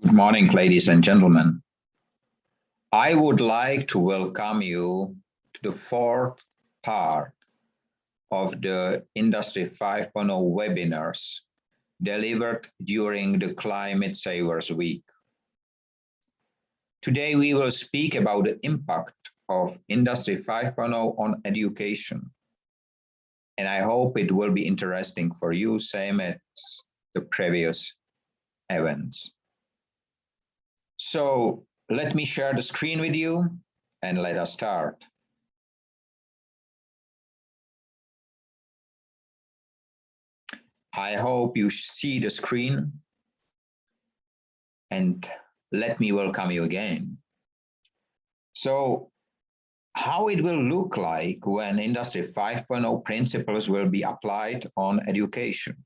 Good morning, ladies and gentlemen. I would like to welcome you to the fourth part of the Industry 5.0 webinars delivered during the Climate Savers Week. Today, we will speak about the impact of Industry 5.0 on education. And I hope it will be interesting for you, same as the previous events. So let me share the screen with you and let us start. I hope you see the screen and let me welcome you again. So how it will look like when Industry 5.0 principles will be applied on education.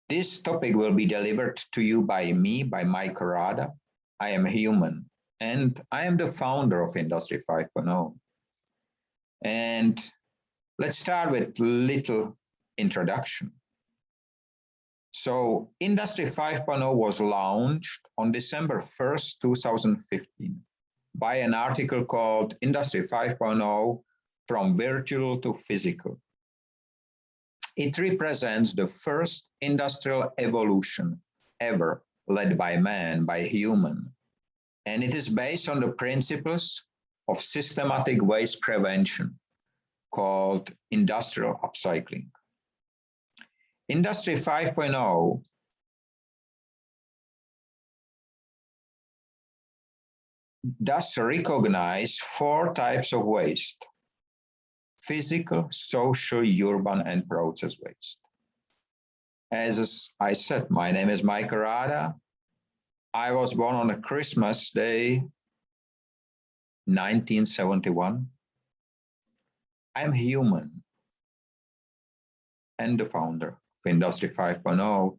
This topic will be delivered to you by me, by Mike Rada. I am human and I am the founder of Industry 5.0. And let's start with a little introduction. So Industry 5.0 was launched on December 1st, 2015 by an article called Industry 5.0 from Virtual to Physical. It represents the first industrial evolution ever led by man, by human. And it is based on the principles of systematic waste prevention called industrial upcycling. Industry 5.0 does recognize four types of waste: physical, social, urban, and process waste. As I said, my name is Mike Rada. I was born on a Christmas day, 1971. I'm human and the founder of Industry 5.0.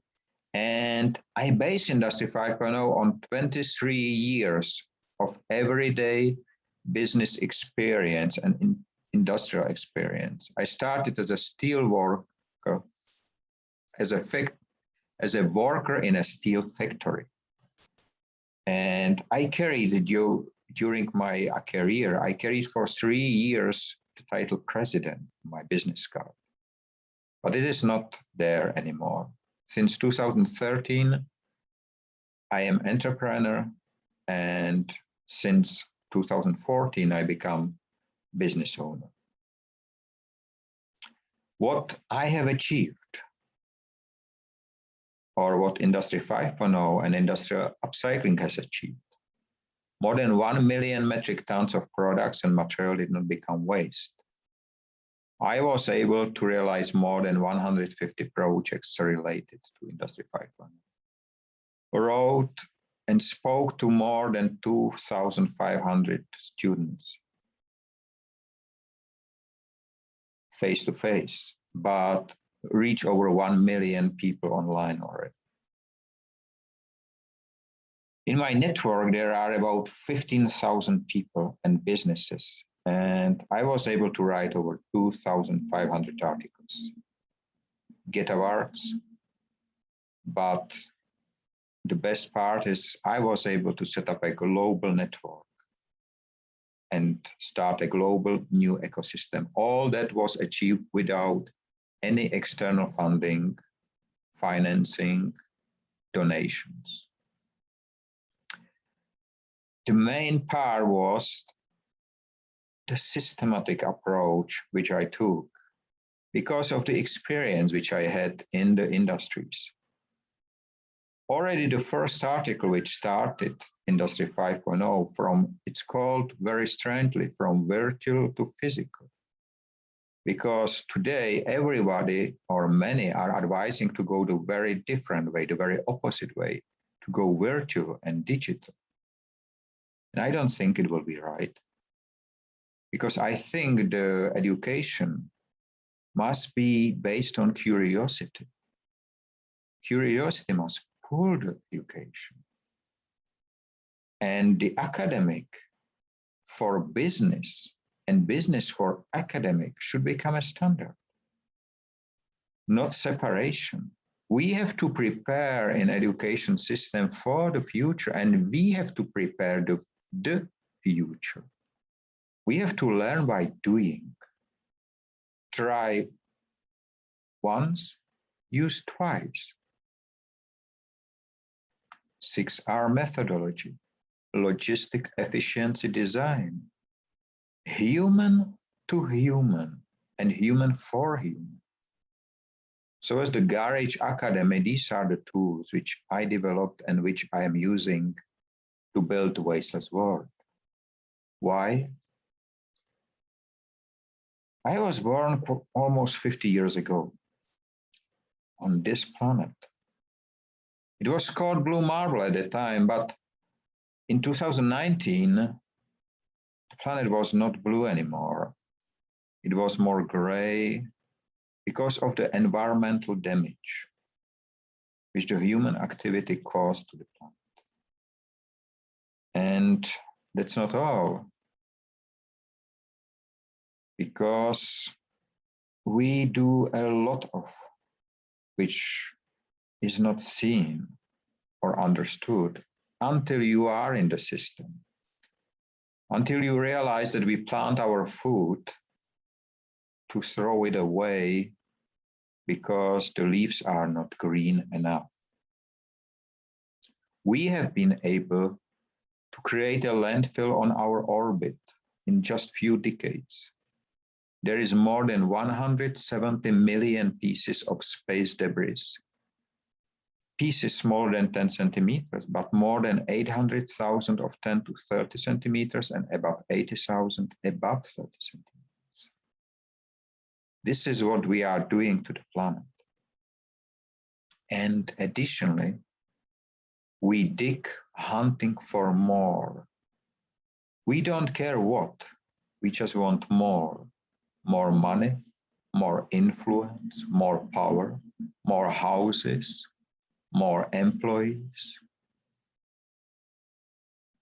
And I base Industry 5.0 on 23 years of everyday business experience and industrial experience. I started as a steel worker, as a worker in a steel factory. And I carried during my career, I carried for 3 years the title president, my business card. But it is not there anymore. Since 2013, I am entrepreneur, and since 2014, I become business owner. What I have achieved, or what Industry 5.0 and industrial upcycling has achieved, more than 1 million metric tons of products and material did not become waste. I was able to realize more than 150 projects related to Industry 5.0. Wrote and spoke to more than 2,500 students face to face, but reach over 1 million people online already. In my network, there are about 15,000 people and businesses, and I was able to write over 2,500 articles, get awards, but the best part is I was able to set up a global network and start a global new ecosystem. All that was achieved without any external funding, financing, donations. The main part was the systematic approach which I took because of the experience which I had in the industries. Already the first article which started Industry 5.0 from, it's called very strangely, from virtual to physical. Because today everybody or many are advising to go the very different way, the very opposite way, to go virtual and digital. And I don't think it will be right. Because I think the education must be based on curiosity. Curiosity must pull the education. And the academic for business and business for academic should become a standard. Not separation. We have to prepare an education system for the future, and we have to prepare the future. We have to learn by doing. Try once, use twice. 6R methodology, logistic efficiency design, human to human and human for human. So as the Garage Academy, these are the tools which I developed and which I am using to build the Wasteless World. Why? I was born almost 50 years ago on this planet. It was called Blue Marble at the time, but in 2019, the planet was not blue anymore. It was more gray because of the environmental damage which the human activity caused to the planet. And that's not all, because we do a lot of which is not seen or understood until you are in the system, until you realize that we plant our food to throw it away because the leaves are not green enough. We have been able to create a landfill on our orbit in just few decades. There is more than 170 million pieces of space debris. Pieces smaller than 10 centimeters, but more than 800,000 of 10 to 30 centimeters and above 80,000 above 30 centimeters. This is what we are doing to the planet. And additionally, we dig hunting for more. We don't care what, we just want more. More money, more influence, more power, more houses, more employees.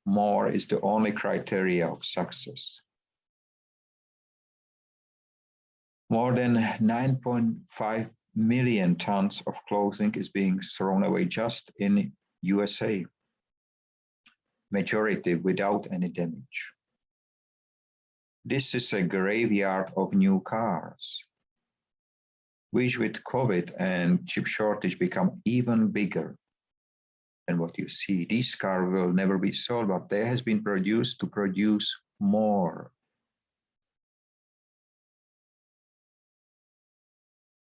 More is the only criteria of success. More than 9.5 million tons of clothing is being thrown away just in USA, majority without any damage. This is a graveyard of new cars, which with COVID and chip shortage become even bigger than what you see. These cars will never be sold, but they has been produced to produce more.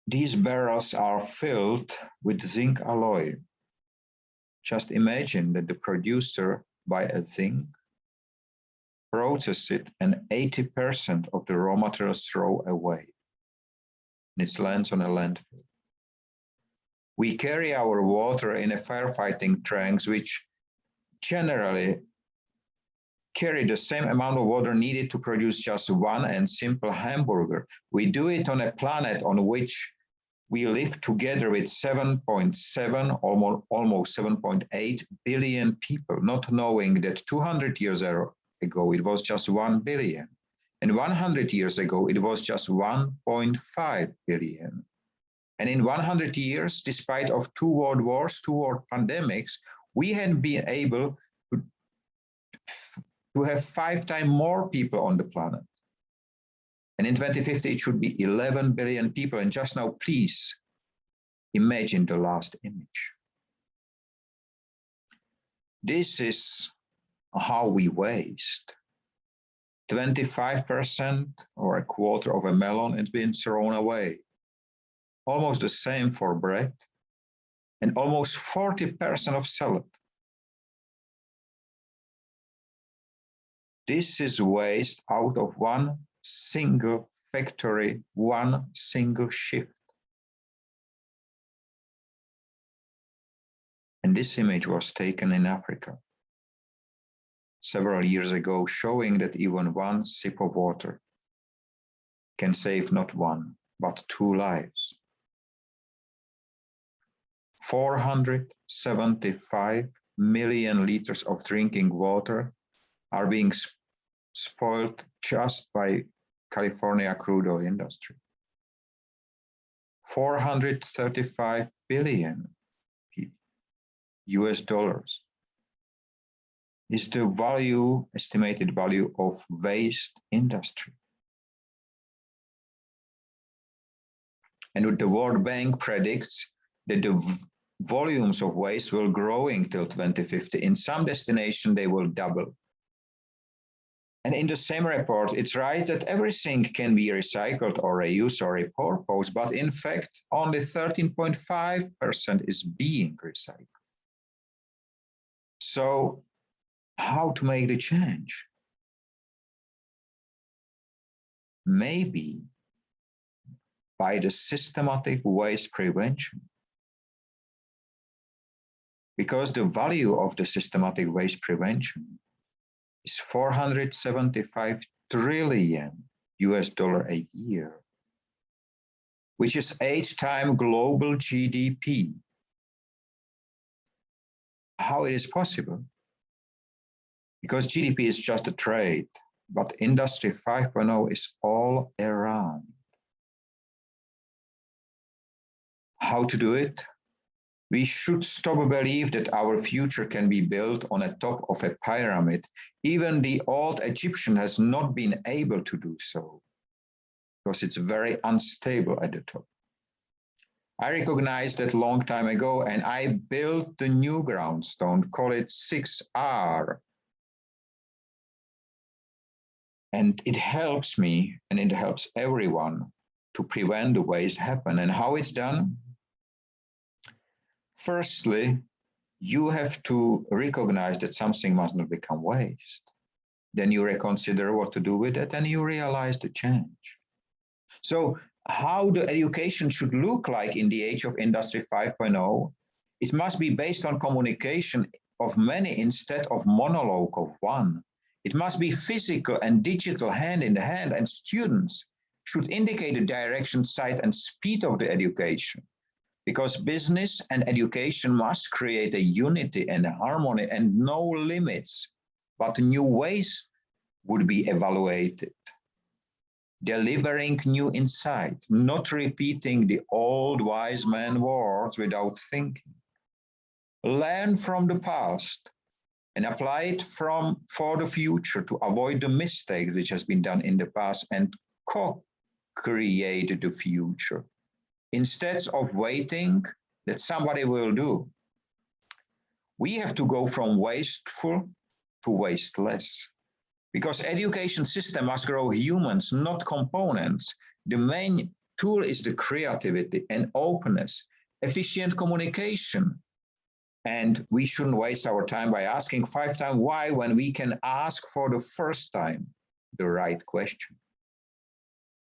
These barrels are filled with zinc alloy. Just imagine that the producer buy a zinc, process it, and 80% of the raw materials throw away. And it lands on a landfill. We carry our water in a firefighting tanks, which generally carry the same amount of water needed to produce just one and simple hamburger. We do it on a planet on which we live together with 7.7, almost 7.8 billion people, not knowing that 200 years ago it was just 1 billion. And 100 years ago, it was just 1.5 billion. And in 100 years, despite of 2 world wars, 2 world pandemics, we had been able to have 5 times more people on the planet. And in 2050, it should be 11 billion people. And just now, please imagine the last image. This is how we waste. 25% or a quarter of a melon has been thrown away. Almost the same for bread, and almost 40% of salad. This is waste out of one single factory, one single shift. And this image was taken in Africa several years ago, showing that even one sip of water can save not 1, but 2 lives. 475 million liters of drinking water are being spoiled just by California crude oil industry. 435 billion US dollars is the value, estimated value of waste industry. And the World Bank predicts that the volumes of waste will growing till 2050. In some destination, they will double. And in the same report, it's right that everything can be recycled or reused or repurposed, but in fact, only 13.5% is being recycled. So how to make the change? Maybe by the systematic waste prevention. Because the value of the systematic waste prevention is 475 trillion US dollar a year, which is 8 times global GDP. How it is possible? Because GDP is just a trade, but Industry 5.0 is all around. How to do it? We should stop believe that our future can be built on the top of a pyramid. Even the old Egyptian has not been able to do so, because it's very unstable at the top. I recognized that a long time ago, and I built the new groundstone, call it 6R. And it helps me, and it helps everyone to prevent the waste happen. And how it's done? Firstly, you have to recognize that something must not become waste. Then you reconsider what to do with it, and you realize the change. So how the education should look like in the age of Industry 5.0, it must be based on communication of many instead of monologue of one. It must be physical and digital hand in hand, and students should indicate the direction, size, and speed of the education. Because business and education must create a unity and a harmony and no limits, but new ways would be evaluated. Delivering new insight, not repeating the old wise man words without thinking. Learn from the past and apply it for the future to avoid the mistakes which has been done in the past and co-create the future. Instead of waiting that somebody will do. We have to go from wasteful to wasteless. Because education system must grow humans, not components. The main tool is the creativity and openness, efficient communication. And we shouldn't waste our time by asking 5 times why when we can ask for the first time the right question.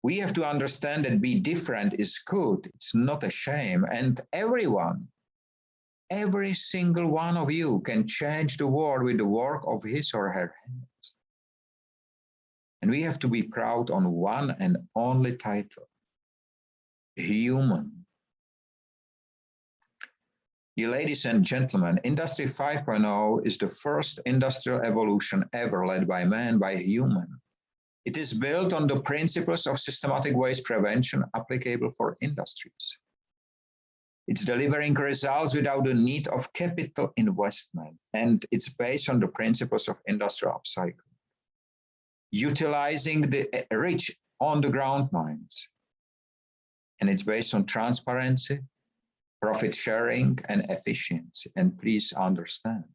We have to understand that be different is good. It's not a shame. And everyone, every single one of you can change the world with the work of his or her hands. And we have to be proud on one and only title, human. Dear ladies and gentlemen, Industry 5.0 is the first industrial evolution ever led by man, by human. It is built on the principles of systematic waste prevention applicable for industries. It's delivering results without the need of capital investment, and it's based on the principles of industrial upcycling, utilizing the rich on-the-ground mines. And it's based on transparency, profit sharing, and efficiency. And please understand,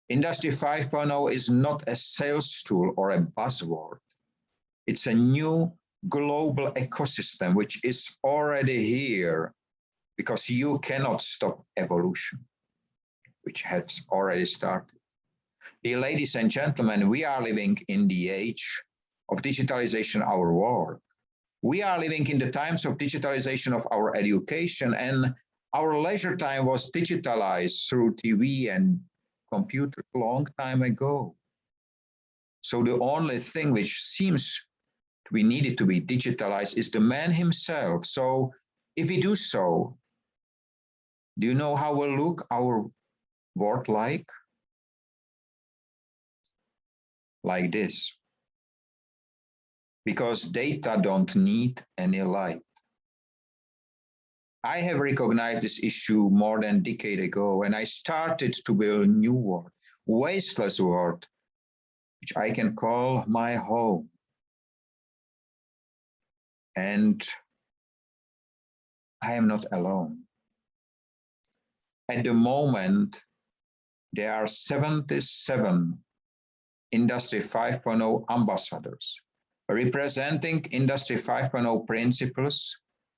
Industry 5.0 is not a sales tool or a buzzword. It's a new global ecosystem which is already here because you cannot stop evolution, which has already started. Dear ladies and gentlemen, we are living in the age of digitalization of our world. We are living in the times of digitalization of our education, and our leisure time was digitalized through TV and computer a long time ago. So the only thing which seems to be needed to be digitalized is the man himself. So if we do so, do you know how will look our world like? Like this. Because data don't need any light. I have recognized this issue more than a decade ago, and I started to build a new world, wasteless world, which I can call my home. And I am not alone. At the moment, there are 77 Industry 5.0 ambassadors representing Industry 5.0 principles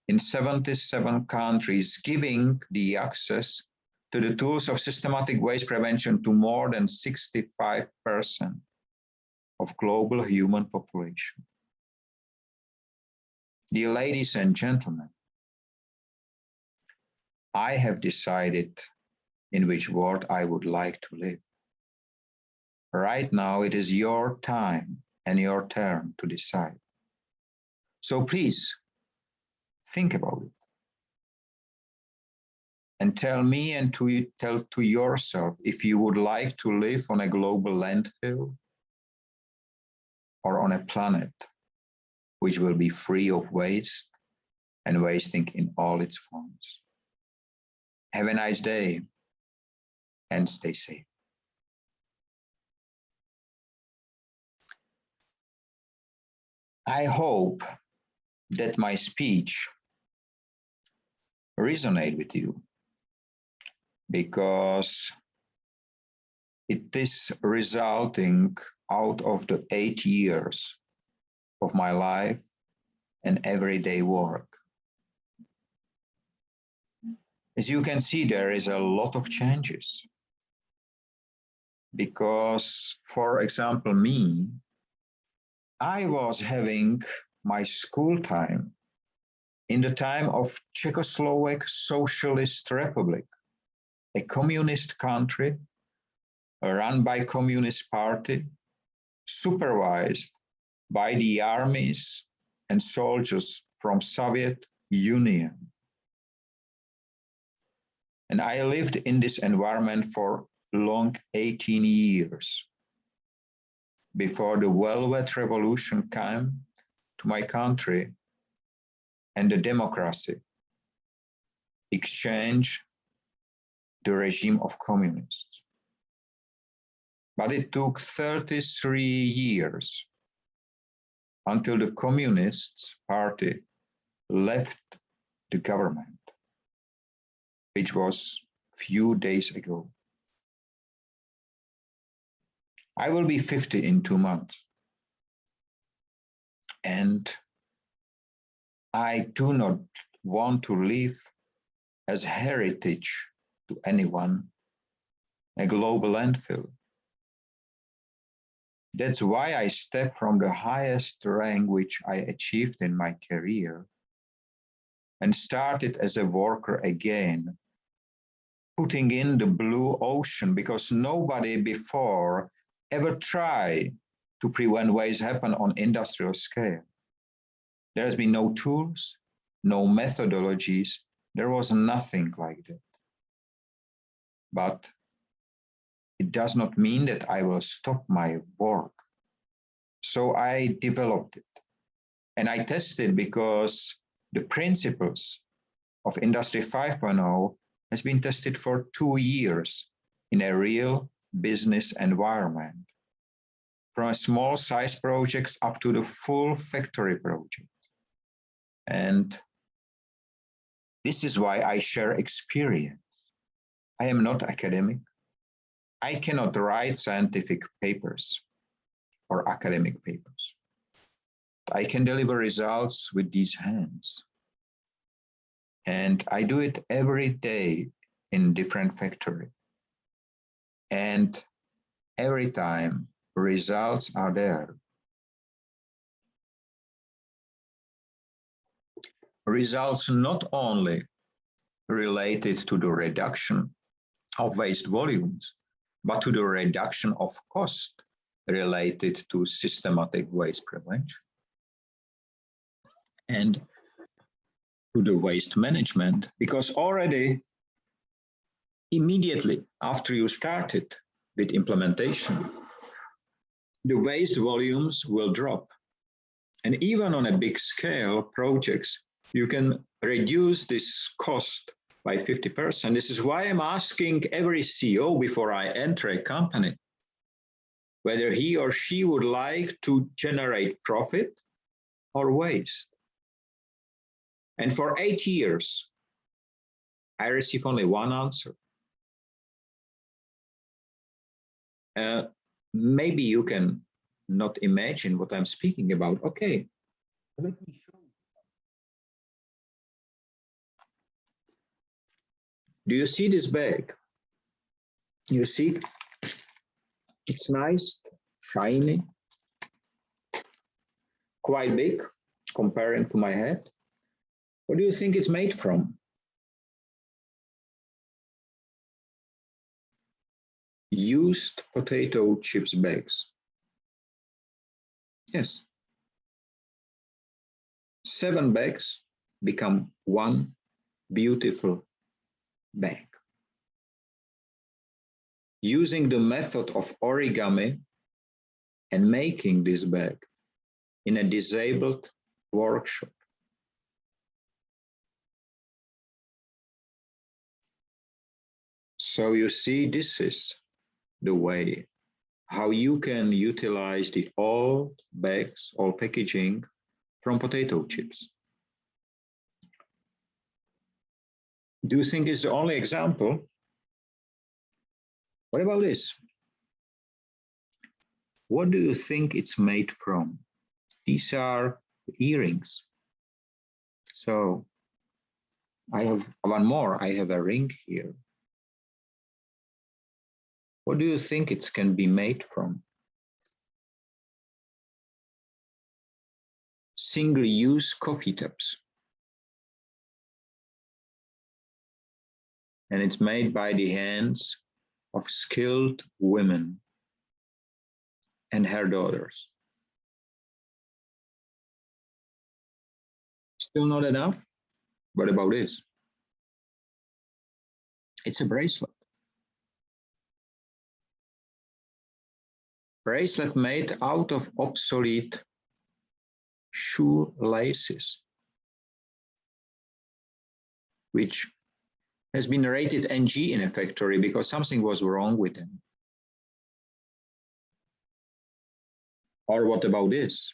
in 77 countries, giving the access to the tools of systematic waste prevention to more than 65% of global human population. Dear ladies and gentlemen, I have decided in which world I would like to live. Right now, it is your time and your turn to decide. So please, think about it. And tell me and tell to yourself if you would like to live on a global landfill or on a planet which will be free of waste and wasting in all its forms. Have a nice day and stay safe. I hope that my speech resonates with you, because it is resulting out of the 8 years of my life and everyday work. As you can see, there is a lot of changes. Because, for example, me, I was having my school time in the time of Czechoslovak Socialist Republic, a communist country run by Communist Party, supervised by the armies and soldiers from Soviet Union. And I lived in this environment for long 18 years before the Velvet Revolution came to my country and the democracy exchanged the regime of communists. But it took 33 years until the Communist Party left the government, which was few days ago. I will be 50 in 2 months. And I do not want to leave as heritage to anyone a global landfill. That's why I stepped from the highest rank which I achieved in my career and started as a worker again, putting in the blue ocean, because nobody before ever tried to prevent waste happen on industrial scale. There has been no tools, no methodologies. There was nothing like that. But it does not mean that I will stop my work. So I developed it. And I tested, because the principles of Industry 5.0 has been tested for 2 years in a real business environment, from a small size projects up to the full factory project. And this is why I share experience. I am not academic. I cannot write scientific papers or academic papers. I can deliver results with these hands. And I do it every day in different factory. And every time results are there. Results not only related to the reduction of waste volumes, but to the reduction of cost related to systematic waste prevention and to the waste management, because already immediately after you started with implementation, the waste volumes will drop. And even on a big scale projects, You can reduce this cost by 50%. This is why I'm asking every CEO before I enter a company whether he or she would like to generate profit or waste. And for 8 years, I receive only one answer. Maybe you can not imagine what I'm speaking about. Okay, let me show you. Do you see this bag? You see, it's nice, shiny, quite big comparing to my head. What do you think it's made from? Used potato chips bags. Yes. 7 bags become one beautiful bag. Using the method of origami and making this bag in a disabled workshop. So you see, this is the way how you can utilize the old bags or packaging from potato chips. Do you think it's the only example? What about this? What do you think it's made from? These are earrings. So I have one more. I have a ring here. What do you think it can be made from? Single-use coffee cups. And it's made by the hands of skilled women and her daughters. Still not enough? What about this? It's a bracelet. Bracelet made out of obsolete shoelaces, which has been rated NG in a factory because something was wrong with them. Or what about this?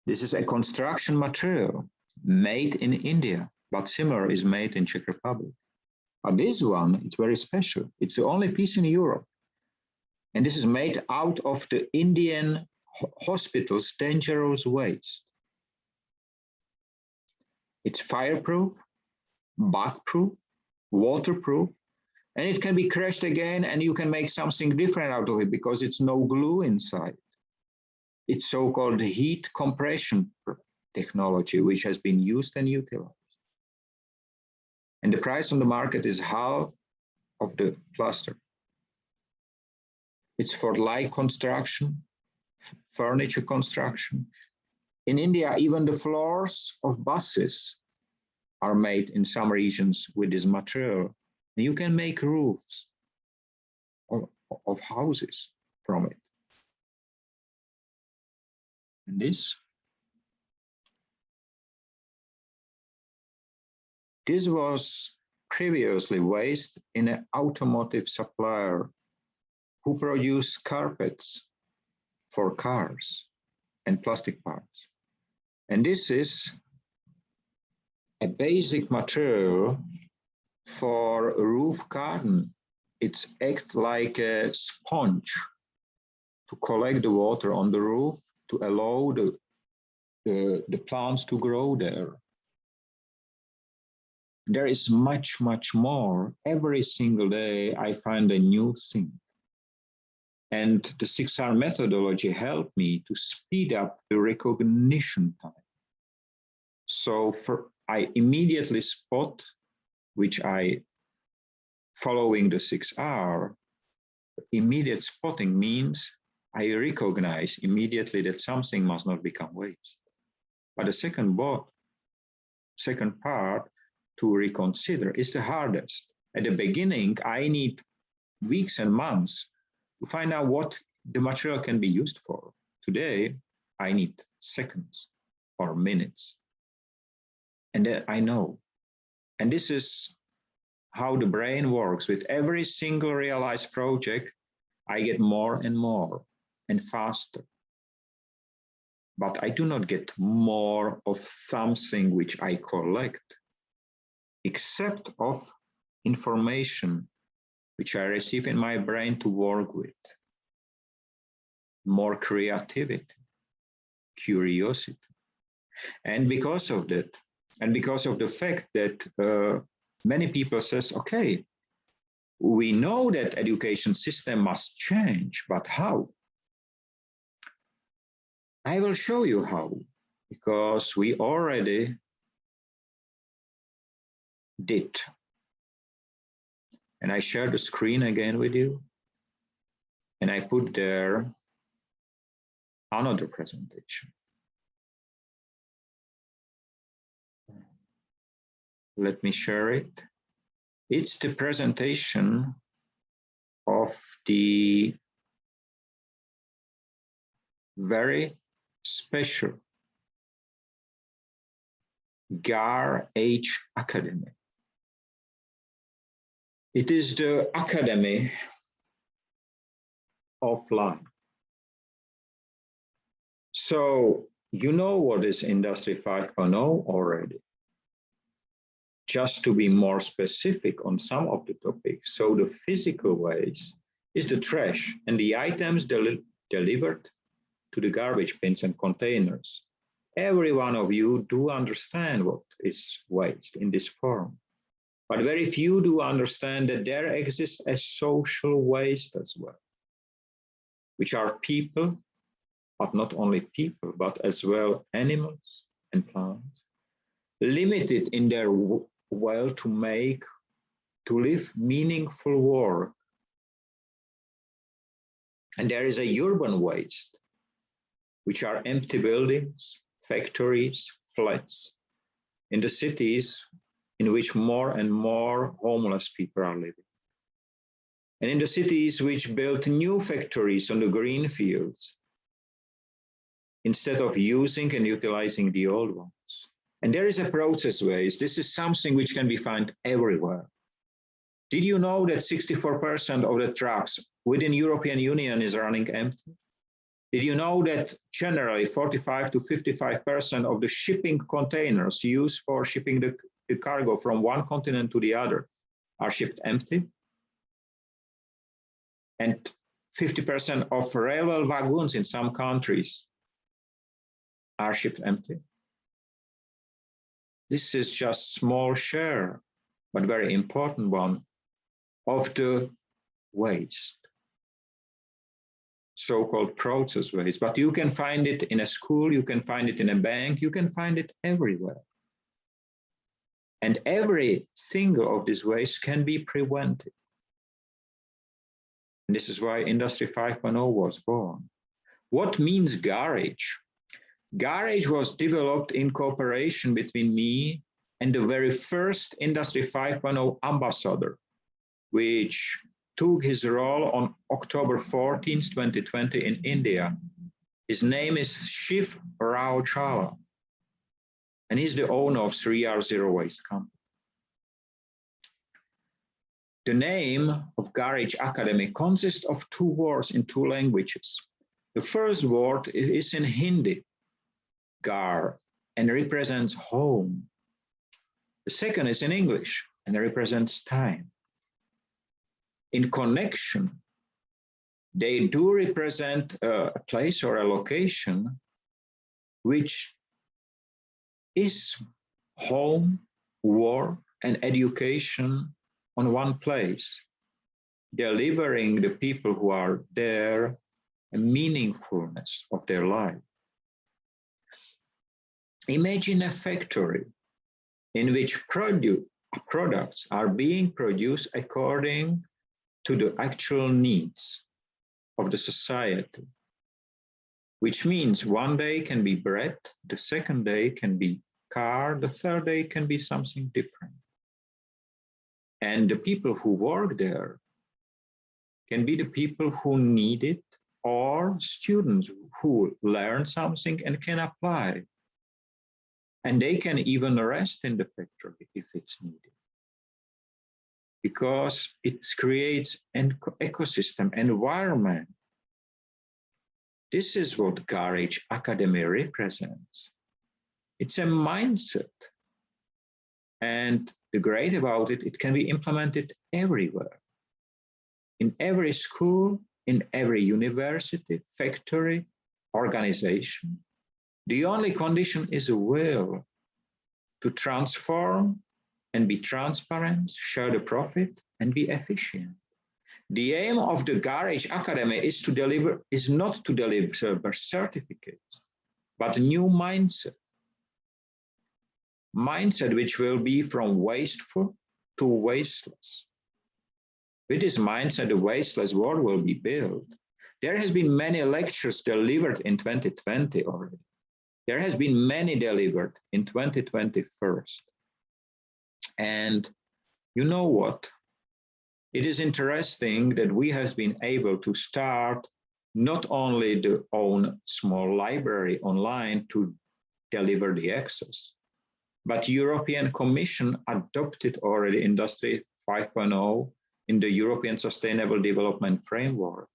This is a construction material made in India, but similar is made in Czech Republic. But this one, it's very special. It's the only piece in Europe. And this is made out of the Indian hospital's dangerous waste. It's fireproof, bug-proof, waterproof, and it can be crushed again and you can make something different out of it because it's no glue inside. It's so-called heat compression technology, which has been used and utilized. And the price on the market is half of the plaster. It's for light construction, furniture construction. In India, even the floors of buses are made in some regions with this material. And you can make roofs of houses from it. And this was previously waste in an automotive supplier who produced carpets for cars and plastic parts. And this is a basic material for a roof garden. It acts like a sponge to collect the water on the roof to allow the plants to grow there. There is much, much more. Every single day I find a new thing. And the 6R methodology helped me to speed up the recognition time. So I immediately spot, which following the 6R, immediate spotting means I recognize immediately that something must not become waste. But the second part to reconsider is the hardest. At the beginning, I need weeks and months to find out what the material can be used for. Today, I need seconds or minutes. And then I know. And this is how the brain works. With every single realized project, I get more and more and faster. But I do not get more of something which I collect, except of information which I receive in my brain to work with. More creativity, curiosity. And because of that, and because of the fact that many people says, okay, we know that education system must change, but how? I will show you how, because we already did. And I share the screen again with you. And I put there another presentation. Let me share it. It's the presentation of the very special GAR-H Academy. It is the Academy of Life. So you know what is Industry 5.0 already. Just to be more specific on some of the topics. So the physical waste is the trash and the items delivered to the garbage bins and containers. Every one of you do understand what is waste in this form. But very few do understand that there exists a social waste as well, which are people, but not only people, but as well animals and plants, limited in their will to live meaningful work. And there is a urban waste, which are empty buildings, factories, flats in the cities in which more and more homeless people are living. And in the cities which built new factories on the green fields, instead of using and utilizing the old ones. And there is a process waste. This is something which can be found everywhere. Did you know that 64% of the trucks within European Union is running empty? Did you know that generally 45 to 55% of the shipping containers used for shipping the cargo from one continent to the other are shipped empty? And 50% of railway wagons in some countries are shipped empty. This is just a small share, but very important one, of the waste, so-called process waste. But you can find it in a school, you can find it in a bank, you can find it everywhere. And every single of these waste can be prevented. And this is why Industry 5.0 was born. What means garage? Garage was developed in cooperation between me and the very first Industry 5.0 ambassador, which took his role on October 14, 2020 in India. His name is Shiv Rao Chala, and he's the owner of 3R Zero Waste Company. The name of Garage Academy consists of two words in two languages. The first word is in Hindi, Gar, and represents home. The second is in English and represents time. In connection, they do represent a place or a location which is home, work, and education on one place, delivering the people who are there a meaningfulness of their life. Imagine a factory in which products are being produced according to the actual needs of the society, which means one day can be bread, the second day can be car, the third day can be something different. And the people who work there can be the people who need it or students who learn something and can apply. And they can even rest in the factory if it's needed, because it creates an ecosystem, environment. This is what Garage Academy represents. It's a mindset. And the great about it, it can be implemented everywhere. In every school, in every university, factory, organization. The only condition is a will to transform and be transparent, share the profit, and be efficient. The aim of the Garage Academy is not to deliver certificates, but a new mindset. Mindset which will be from wasteful to wasteless. With this mindset, the wasteless world will be built. There has been many lectures delivered in 2020 already. There has been many delivered in 2021. And you know what? It is interesting that we have been able to start not only the own small library online to deliver the access, but European Commission adopted already Industry 5.0 in the European Sustainable Development Framework.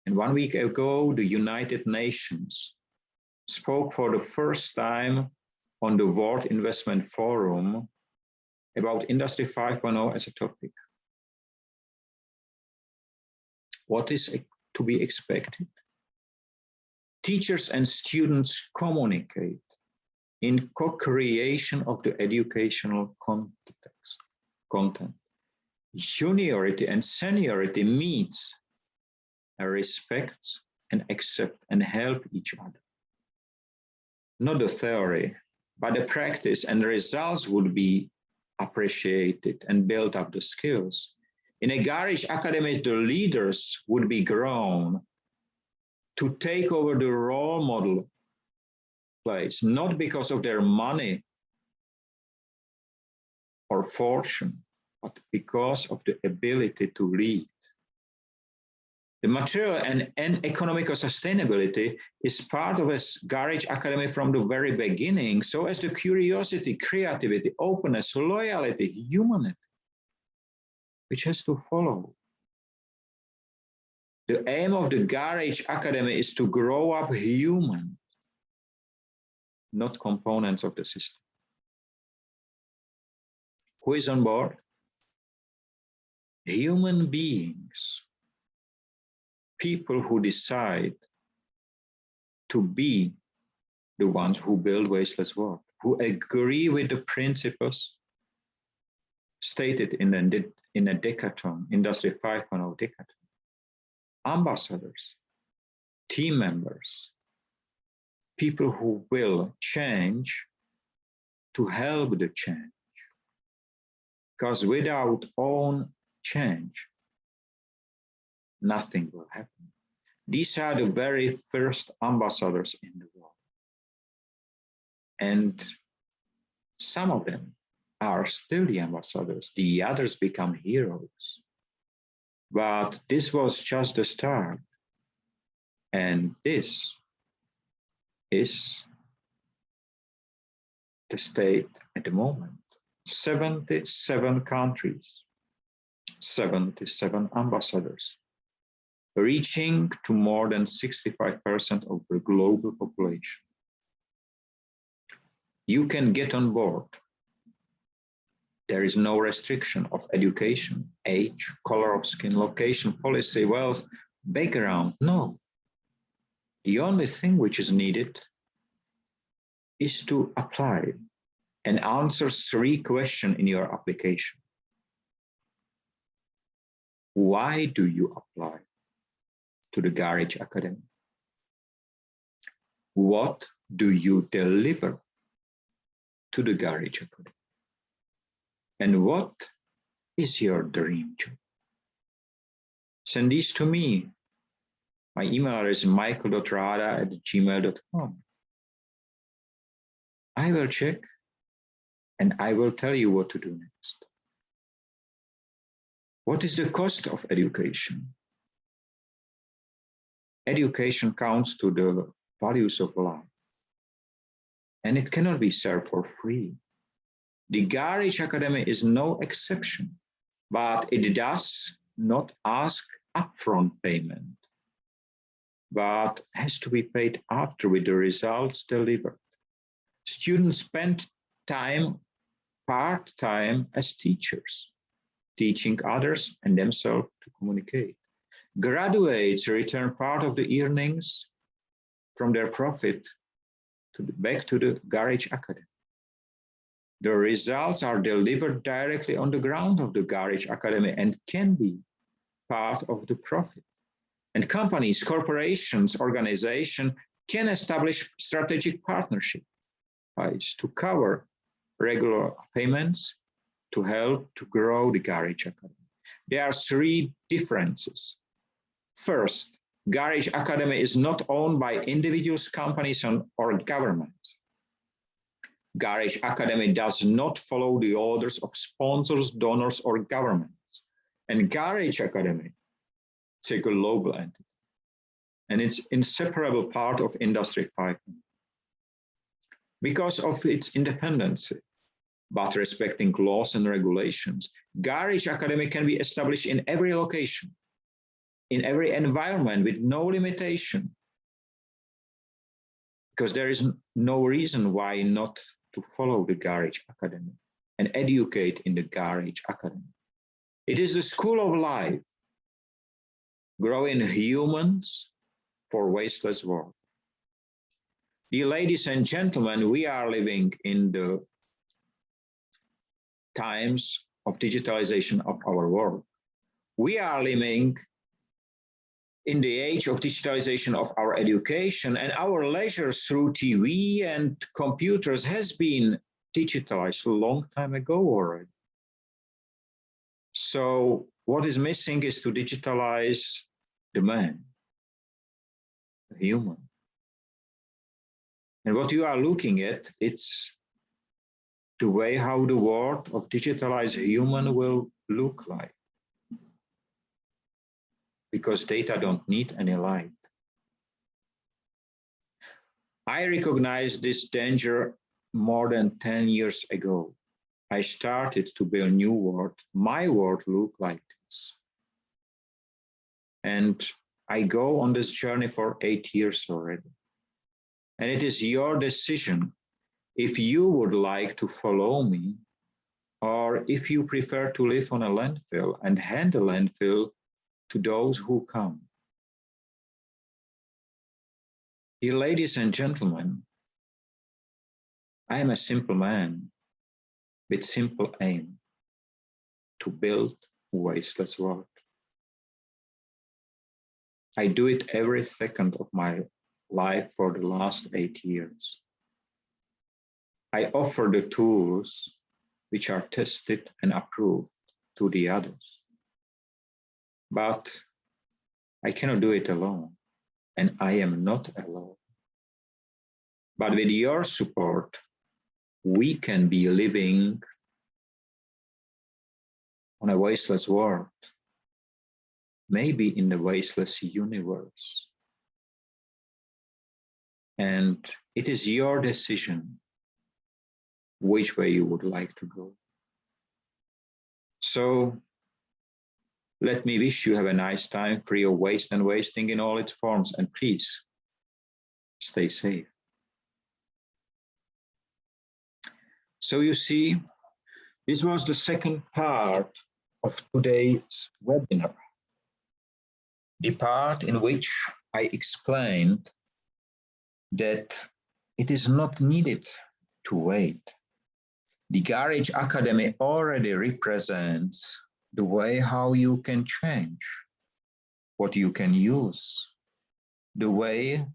And 1 week ago, the United Nations spoke for the first time on the World Investment Forum about Industry 5.0 as a topic. What is to be expected? Teachers and students communicate in co-creation of the educational content. Juniority and seniority meets and respects and accept and help each other. Not the theory, but the practice and the results would be appreciated and build up the skills. In a Garage Academy, the leaders would be grown to take over the role model place, not because of their money or fortune, but because of the ability to lead. The material and economical sustainability is part of a Garage Academy from the very beginning, so as the curiosity, creativity, openness, loyalty, humanity, which has to follow. The aim of the Garage Academy is to grow up human, not components of the system. Who is on board? Human beings, people who decide to be the ones who build Wasteless World, who agree with the principles stated in a decathlon, Industry 5.0 decathlon. Ambassadors, team members, people who will change to help the change. Because without own change, nothing will happen. These are the very first ambassadors in the world. And some of them are still the ambassadors. The others become heroes. But this was just the start. And this is the state at the moment. 77 countries, 77 ambassadors, reaching to more than 65% of the global population. You can get on board. There is no restriction of education, age, color of skin, location, policy, wealth, background, no. The only thing which is needed is to apply and answer 3 questions in your application. Why do you apply to the Garage Academy? What do you deliver to the Garage Academy? And what is your dream job? Send these to me. My email address is michael.rada@gmail.com. I will check and I will tell you what to do next. What is the cost of education? education counts to the values of life, and it cannot be served for free. The Garage Academy is no exception, but it does not ask upfront payment, but has to be paid after with the results delivered. Students spend time, part-time as teachers, teaching others and themselves to communicate. Graduates return part of the earnings from their profit back to the Garage Academy. The results are delivered directly on the ground of the Garage Academy and can be part of the profit. And companies, corporations, organizations can establish strategic partnership to cover regular payments to help to grow the Garage Academy. There are three differences. First, Garage Academy is not owned by individuals, companies, or governments. Garage Academy does not follow the orders of sponsors, donors, or governments. And Garage Academy is a global entity, and it's inseparable part of Industry 5.0. Because of its independence, but respecting laws and regulations, Garage Academy can be established in every location, in every environment with no limitation, because there is no reason why not to follow the Garage Academy and educate in the Garage Academy. It is the school of life, growing humans for wasteless world. Dear ladies and gentlemen, we are living in the times of digitalization of our world. We are living in the age of digitalization of our education, and our leisure through TV and computers has been digitalized a long time ago already. So what is missing is to digitalize the man, the human. And what you are looking at, it's the way how the world of digitalized human will look like. Because data don't need any light. I recognized this danger more than 10 years ago. I started to build a new world. My world looked like this. And I go on this journey for 8 years already. And it is your decision if you would like to follow me, or if you prefer to live on a landfill and hand the landfill to those who come. Dear ladies and gentlemen, I am a simple man with simple aim to build a wasteless world. I do it every second of my life for the last 8 years. I offer the tools which are tested and approved to the others. But I cannot do it alone, and I am not alone. But with your support, we can be living on a wasteless world, maybe in the wasteless universe. And it is your decision which way you would like to go. So let me wish you have a nice time, free of waste and wasting in all its forms, and please stay safe. So you see, this was the second part of today's webinar, the part in which I explained that it is not needed to wait. The Garage Academy already represents the way how you can change, what you can use, the way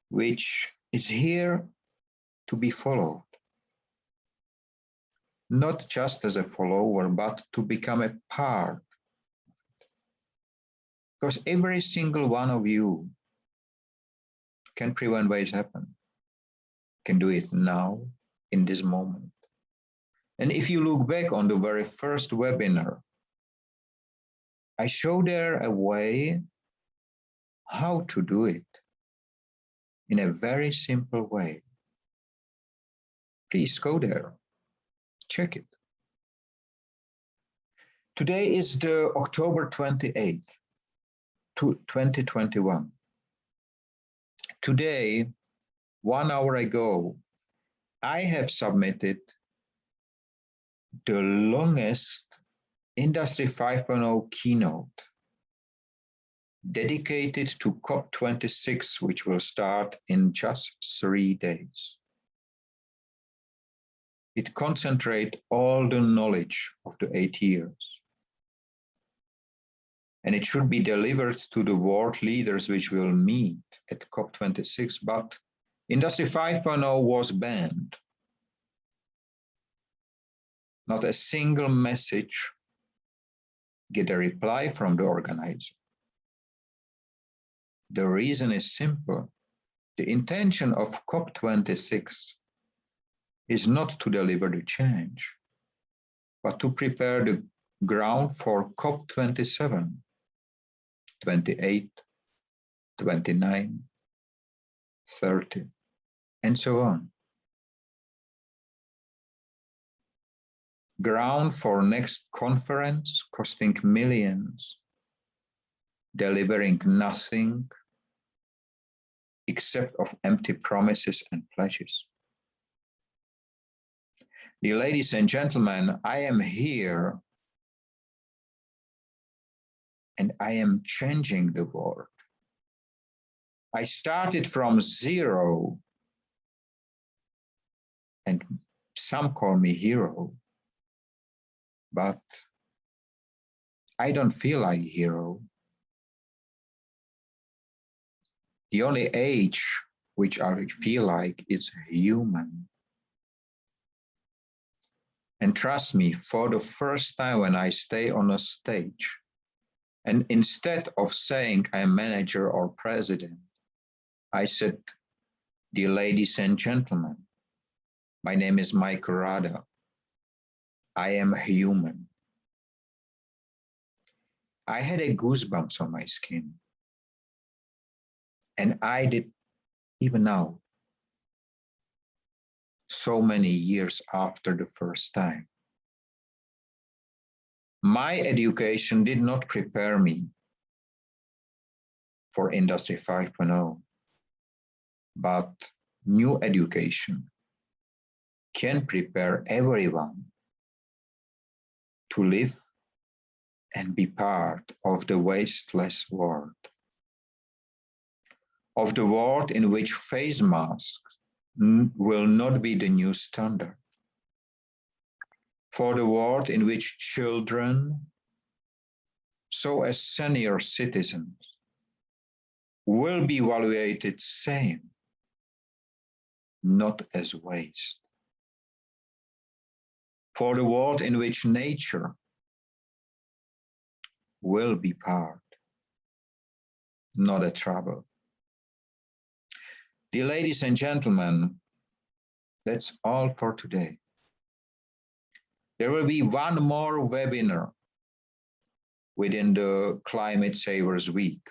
which is here to be followed. Not just as a follower, but to become a part. Because every single one of you can prevent waste happen, can do it now, in this moment. And if you look back on the very first webinar, I show there a way how to do it in a very simple way. Please go there, check it. Today is the October 28th, 2021. Today, 1 hour ago, I have submitted the longest Industry 5.0 keynote dedicated to COP26, which will start in just 3 days. It concentrates all the knowledge of the 8 years. And it should be delivered to the world leaders which will meet at COP26, but Industry 5.0 was banned. Not a single message get a reply from the organizer. The reason is simple. The intention of COP26 is not to deliver the change, but to prepare the ground for COP27, 28, 29, 30, and so on. Ground for next conference costing millions, delivering nothing except of empty promises and pledges. Dear ladies and gentlemen, I am here and I am changing the world. I started from zero, and some call me hero, but I don't feel like a hero. The only age which I feel like is human. And trust me, for the first time when I stay on a stage, and instead of saying I'm manager or president, I said, dear ladies and gentlemen, my name is Mike Rada. I am human. I had a goosebumps on my skin. And I did even now, so many years after the first time. My education did not prepare me for Industry 5.0, but new education can prepare everyone to live and be part of the wasteless world. Of the world in which face masks will not be the new standard. For the world in which children, so as senior citizens, will be evaluated same, not as waste. For the world in which nature will be part, not a trouble. Dear ladies and gentlemen, that's all for today. There will be one more webinar within the Climate Savers Week.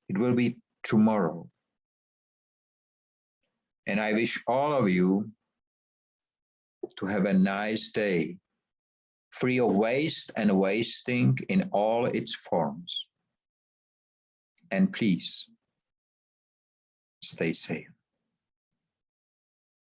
It will be tomorrow. And I wish all of you to have a nice day, free of waste and wasting in all its forms. And please, stay safe.